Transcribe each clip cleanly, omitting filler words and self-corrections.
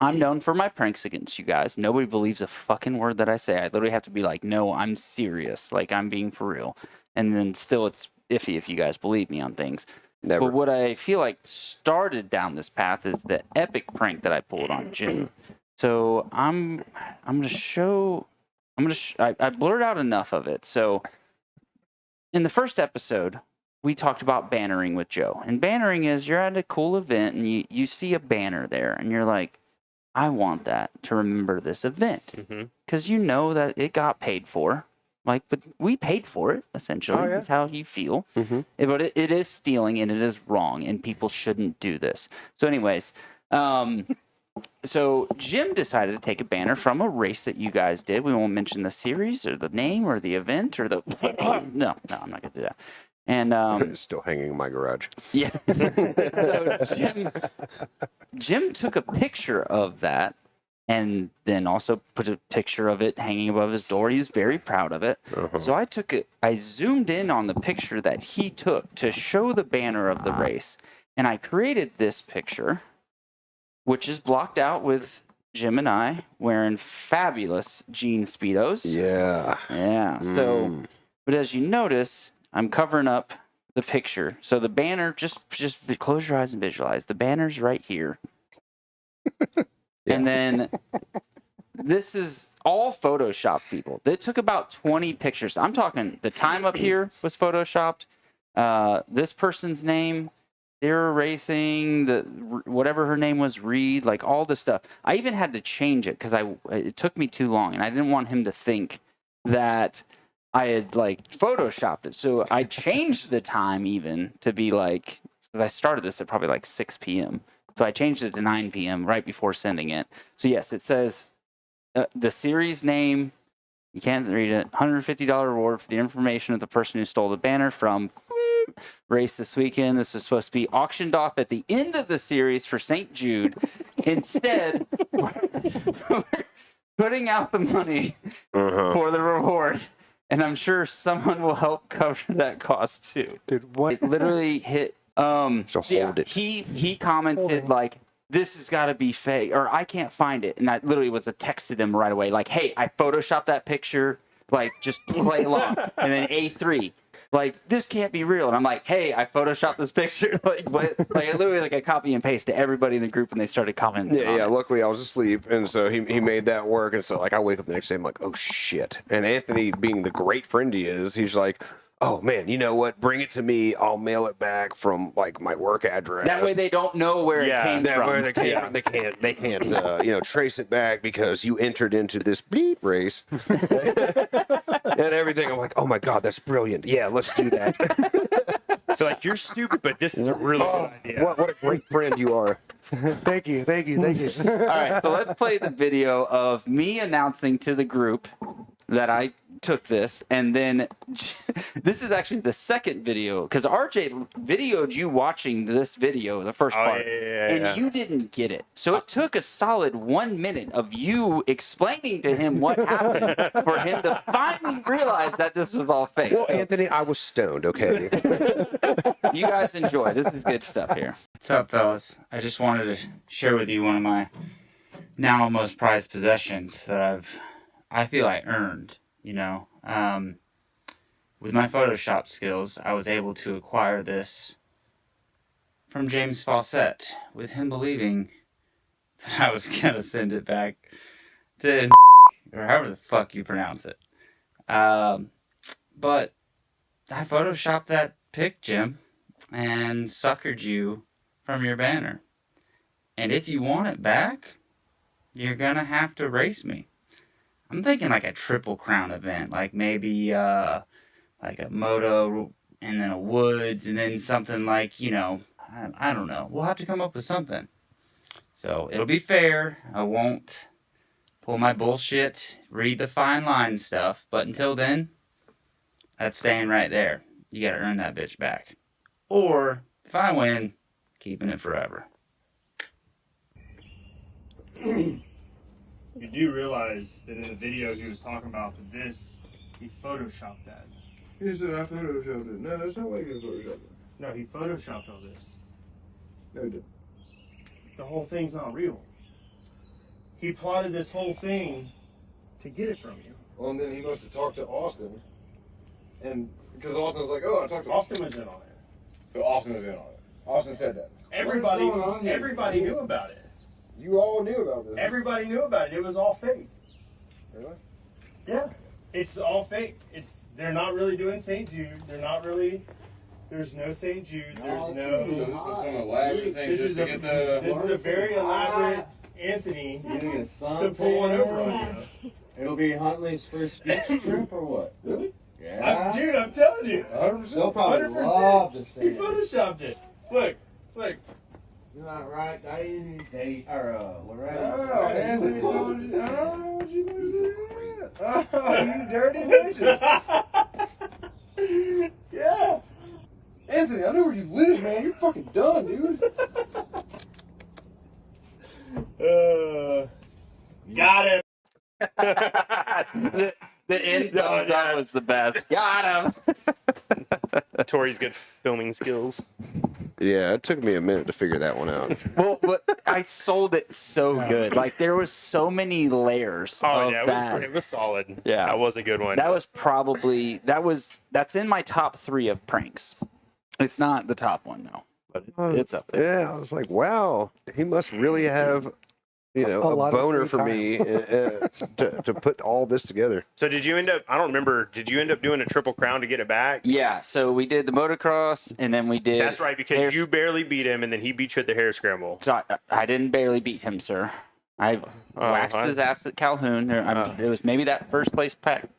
I'm known for my pranks against you guys. Nobody believes a fucking word that I say. I literally have to be like, no, I'm serious. Like, I'm being for real. And then still it's iffy if you guys believe me on things. Never. But what I feel like started down this path is the epic prank that I pulled on Jim. So I'm going to show... I blurred out enough of it. So in the first episode, we talked about bannering with Joe. And bannering is you're at a cool event and you see a banner there and you're like, I want that to remember this event. Because you know that it got paid for. Like, but we paid for it, essentially. Oh, yeah. That's how you feel. But it is stealing and it is wrong and people shouldn't do this. So anyways, so Jim decided to take a banner from a race that you guys did. We won't mention the series or the name or the event or the... No, I'm not going to do that. And it's still hanging in my garage. yeah. So Jim took a picture of that and then also put a picture of it hanging above his door. He was very proud of it. So I zoomed in on the picture that he took to show the banner of the race. And I created this picture, which is blocked out with Jim and I wearing fabulous jeanspeedos. Yeah. Yeah. So, but as you notice, I'm covering up the picture. So the banner, just close your eyes and visualize. The banner's right here. And then this is all Photoshop, people. They took about 20 pictures. I'm talking the time up here was Photoshopped. This person's name, they were racing, whatever her name was, Reed, like all this stuff. I even had to change it because it took me too long, and I didn't want him to think that I had like Photoshopped it. So I changed the time even to be like, I started this at probably like 6 p.m. So I changed it to 9 p.m. right before sending it. So yes, it says the series name, you can't read it, $150 reward for the information of the person who stole the banner from race this weekend. This was supposed to be auctioned off at the end of the series for St. Jude. Instead, we're putting out the money for the reward. And I'm sure someone will help cover that cost too. Dude, what? It literally hit. So hold it. He commented like, "This has got to be fake," or "I can't find it," and I literally texted him right away like, "Hey, I photoshopped that picture. Like, just play along." And then A3, like, "This can't be real," and I'm like, "Hey, I photoshopped this picture." like literally like a copy and paste to everybody in the group, and they started commenting. Yeah. Luckily, I was asleep, and so he made that work. And so like I wake up the next day, I'm like, oh shit. And Anthony, being the great friend he is, he's like, oh man, you know what? Bring it to me. I'll mail it back from like my work address. That way they don't know where it came from. Where they came from. They can't trace it back because you entered into this bleep race and everything. I'm like, oh my god, that's brilliant. Yeah, let's do that. Feel like you're stupid, but this is a really good idea. What a great friend you are. Thank you. All right, so let's play the video of me announcing to the group that I took this, and then this is actually the second video because RJ videoed you watching this video, the first part, and you didn't get it. So it took a solid 1 minute of you explaining to him what happened for him to finally realize that this was all fake. Well, Anthony, I was stoned, okay? You guys enjoy. This is good stuff here. What's up, fellas? I just wanted to share with you one of my now most prized possessions that I feel I earned, you know. With my Photoshop skills, I was able to acquire this from James Fawcett, with him believing that I was going to send it back to or however the fuck you pronounce it. But I Photoshopped that pic, Jim, and suckered you from your banner. And if you want it back, you're going to have to race me. I'm thinking like a Triple Crown event, like maybe like a moto and then a woods and then something like, you know, I don't know. We'll have to come up with something. So it'll be fair. I won't pull my bullshit, read the fine line stuff. But until then, that's staying right there. You got to earn that bitch back. Or if I win, keeping it forever. You do realize that in the videos he was talking about for this, he photoshopped that. He said I photoshopped it. No, that's not why he photoshopped it. No, he photoshopped all this. No, he didn't. The whole thing's not real. he plotted this whole thing to get it from you. Well, and then he must have talked to Austin, and because Austin was like, "Oh, I talked to Austin was in on it. So Austin was in on it. Austin said that. Everybody, What is going on here? everybody knew about it. You all knew about this. Everybody knew about it. It was all fake. Really? Yeah, it's all fake. They're not really doing St. Jude. They're not really. There's no St. Jude. There's So no. this is some elaborate thing This just is to a get the. this is a very elaborate Anthony to pull one over on you. It'll be Huntley's first beach trip or what? Really? Yeah. Dude, I'm telling you. 100%. They'll probably 100%. love to He stay. photoshopped it. Look. You're not right, Daisy, Loretta. Oh, Anthony told you. Oh, you do that. Oh, you dirty bitches. Yeah. Anthony, I know where you live, man. You're fucking done, dude. Got him. The end thumbs up was the best. Got him. Tori's good filming skills. Yeah, it took me a minute to figure that one out. Well, but I sold it so good. Like there was so many layers Oh of yeah, that. it was solid. Yeah. That was a good one. That was probably that's in my top 3 of pranks. It's not the top one though, but it's up there. Yeah, I was like, wow, he must really have, A a lot of boner free for me to put all this together. So did you end up? I don't remember. Did you end up doing a triple crown to get it back? Yeah, so we did the motocross and then we did. That's right, because you barely beat him, and then he beat you at the hair scramble. So I didn't barely beat him, sir. I waxed his ass at Calhoun. It was maybe that first place pack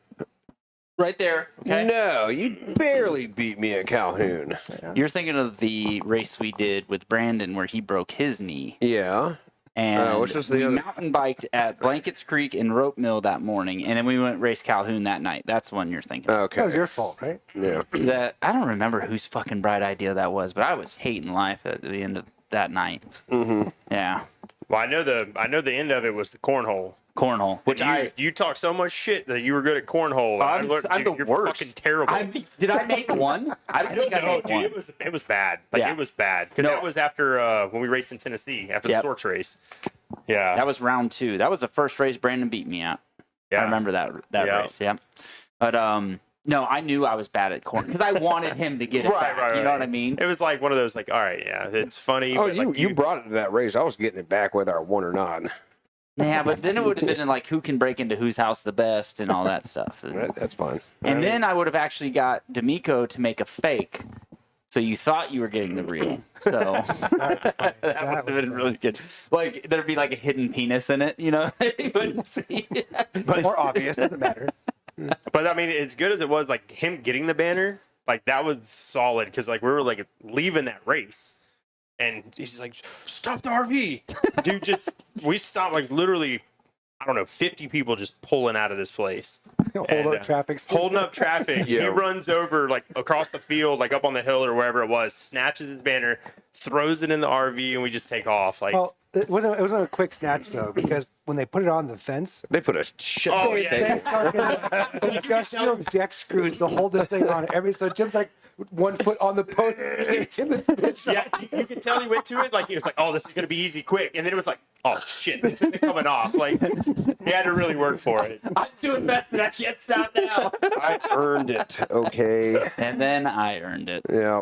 right there. Okay. No, you barely beat me at Calhoun. You're thinking of the race we did with Brandon where he broke his knee. Yeah. And which was the we other- mountain biked at Blankets Creek and Rope Mill that morning, and then we went race Calhoun that night. That's one you're thinking. Okay. That was your fault, right? Yeah. That I don't remember whose fucking bright idea that was, but I was hating life at the end of that night. Mm-hmm. Yeah, Well, I know the end of it was the cornhole. cornhole, which you talked so much shit that you were good at cornhole. I'm the you're worst. fucking terrible. did I make one? I don't think I No, made dude, one. it was bad. Like Yeah. it was bad because No. that was after when we raced in Tennessee after the Yep. Storch race. Yeah, That was round 2. That was the first race Brandon beat me at. yeah. I remember that Yeah. race. Yeah, but no, I knew I was bad at corn because I wanted him to get it back. You know what I mean? It was like one of those like, all right, yeah, it's funny. Oh, but you, like, you brought it to that race. I was getting it back whether I won or not. Yeah, but then it would have been like who can break into whose house the best and all that stuff. That's fine. And then I would have actually got D'Amico to make a fake, so you thought you were getting the real. So that would have been really good. Like there'd be like a hidden penis in it, you know? You wouldn't see. But more obvious, doesn't matter. But I mean, as good as it was, like him getting the banner, like that was solid because like we were like leaving that race, and he's like, "Stop the RV, dude!" We stopped like literally, I don't know, 50 people just pulling out of this place, Hold up traffic. holding up traffic. Yeah. He runs over like across the field, like up on the hill or wherever it was, snatches his banner, throws it in the RV, and we just take off. Like, Well, it wasn't a quick snatch though, because when they put it on the fence, They put a shit. oh they yeah, started industrial deck screws to hold this thing on. So Jim's like 1 foot on the post, shaking this bitch yeah, you can tell he went to it like he was like, "Oh, this is gonna be easy, quick," and then it was like, "Oh shit, this isn't coming off." Like he had to really work for it. I'm too invested. I can't stop now. I earned it. Okay. And then I earned it. Yeah.